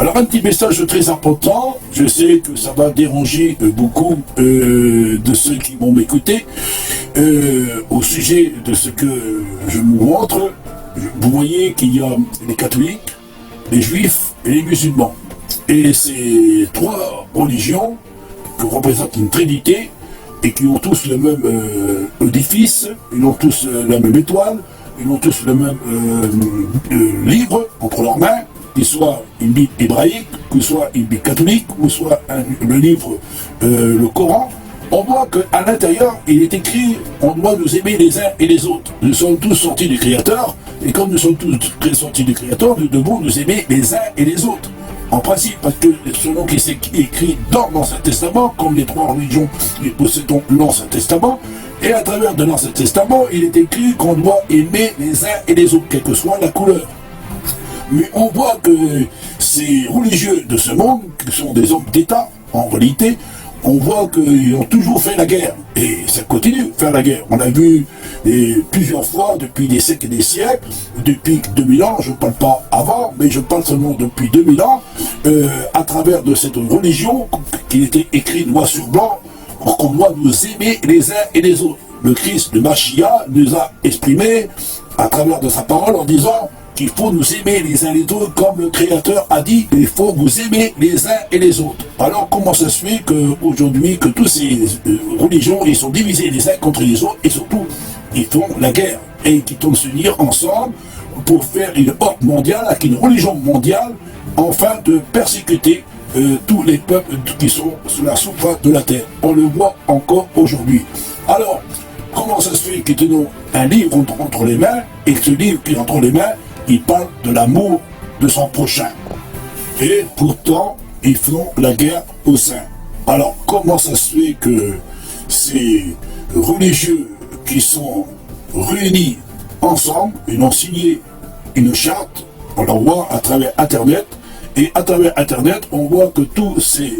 Alors un petit message très important, je sais que ça va déranger beaucoup de ceux qui vont m'écouter au sujet de ce que je vous montre. Vous voyez qu'il y a les catholiques, les juifs et les musulmans. Et ces trois religions qui représentent une trinité et qui ont tous le même édifice, ils ont tous la même étoile, ils ont tous le même livre entre leurs mains, qu'il soit une Bible hébraïque, que ce soit une Bible catholique, ou soit le livre, le Coran. On voit qu'à l'intérieur, il est écrit on doit nous aimer les uns et les autres. Nous sommes tous sortis du Créateur, et comme nous sommes tous sortis du Créateur, nous devons nous aimer les uns et les autres. En principe, parce que selon ce qui est écrit dans l'Ancien Testament, comme les trois religions qui possédons l'Ancien Testament, et à travers de l'Ancien Testament, il est écrit qu'on doit aimer les uns et les autres, quelle que soit la couleur. Mais on voit que ces religieux de ce monde, qui sont des hommes d'État, en réalité, on voit qu'ils ont toujours fait la guerre. Et ça continue de faire la guerre. On l'a vu plusieurs fois depuis des siècles et des siècles, depuis 2000 ans, je ne parle pas avant, mais je parle seulement depuis 2000 ans, à travers de cette religion qui était écrite noir sur blanc, qu'on doit nous aimer les uns et les autres. Le Christ, le Mashiach, nous a exprimé à travers de sa parole en disant qu'il faut nous aimer les uns les autres, comme le Créateur a dit, il faut vous aimer les uns et les autres. Alors comment ça se fait qu'aujourd'hui, que toutes ces religions, ils sont divisés les uns contre les autres, et surtout, ils font la guerre, et qu'ils vont s'unir ensemble pour faire une ordre mondiale, avec une religion mondiale, afin de persécuter tous les peuples qui sont sous la surface de la terre. On le voit encore aujourd'hui. Alors, comment ça se fait qu'ils tenons un livre entre les mains, et que ce livre qui est entre les mains, il parle de l'amour de son prochain. Et pourtant, ils font la guerre au sein. Alors, comment ça se fait que ces religieux qui sont réunis ensemble, ils ont signé une charte, on la voit à travers Internet, et à travers Internet, on voit que tous ces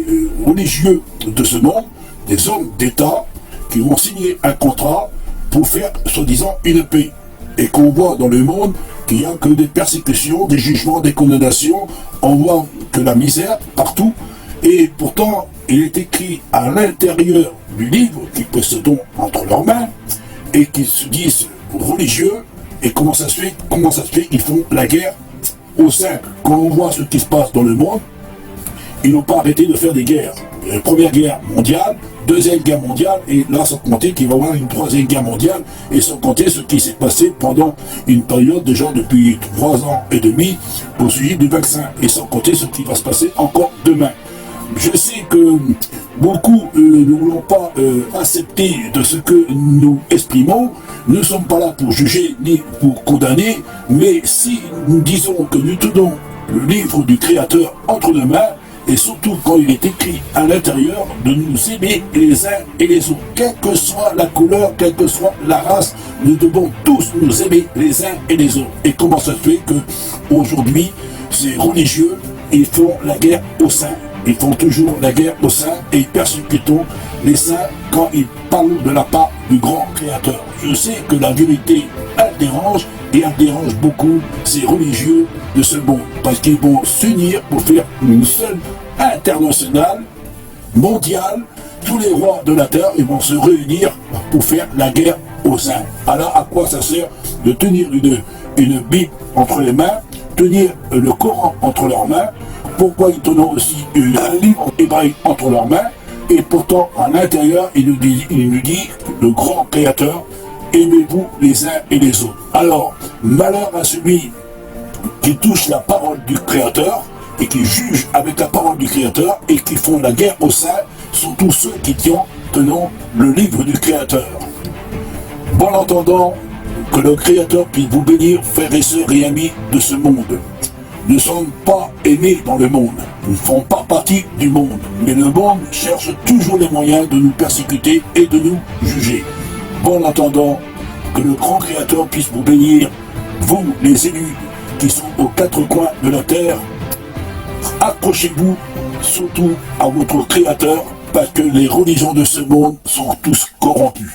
religieux de ce monde, des hommes d'État, qui vont signer un contrat pour faire, soi-disant, une paix. Et qu'on voit dans le monde qu'il n'y a que des persécutions, des jugements, des condamnations, on voit que la misère partout, et pourtant il est écrit à l'intérieur du livre qu'ils possédent entre leurs mains, et qu'ils se disent religieux, et comment ça se fait qu'ils font la guerre au sein. Quand on voit ce qui se passe dans le monde, ils n'ont pas arrêté de faire des guerres. Première guerre mondiale, deuxième guerre mondiale, et là sans compter qu'il va y avoir une troisième guerre mondiale, et sans compter ce qui s'est passé pendant une période de genre depuis 3 ans et demi au sujet du vaccin, et sans compter ce qui va se passer encore demain. Je sais que beaucoup ne voulons pas accepter de ce que nous exprimons. Nous ne sommes pas là pour juger ni pour condamner, mais si nous disons que nous tenons le livre du Créateur entre nos mains, et surtout quand il est écrit à l'intérieur de nous aimer les uns et les autres, quelle que soit la couleur, quelle que soit la race, nous devons tous nous aimer les uns et les autres. Et comment ça se fait qu'aujourd'hui, ces religieux, ils font la guerre au sein. Ils font toujours la guerre au sein et ils persécutent les saints quand ils parlent de la part du grand Créateur. Je sais que la vérité, elle dérange, et elle dérange beaucoup ces religieux de ce monde, parce qu'ils vont s'unir pour faire une seule internationale, mondiale. Tous les rois de la terre, ils vont se réunir pour faire la guerre au sein. Alors à quoi ça sert de tenir une Bible entre les mains, tenir le Coran entre leurs mains? Pourquoi ils tenons aussi un livre hébraïque entre leurs mains? Et pourtant, à l'intérieur, il nous dit, le grand Créateur, aimez-vous les uns et les autres. Alors, malheur à celui qui touche la parole du Créateur et qui juge avec la parole du Créateur et qui font la guerre au sein, sont tous ceux qui tenons le livre du Créateur. Bon entendant, que le Créateur puisse vous bénir, frères et sœurs et amis de ce monde. Nous ne sommes pas aimés dans le monde, nous ne faisons pas partie du monde, mais le monde cherche toujours les moyens de nous persécuter et de nous juger. Bon attendant, que le grand Créateur puisse vous bénir, vous les élus qui sont aux 4 coins de la terre. Accrochez-vous surtout à votre Créateur, parce que les religions de ce monde sont tous corrompues.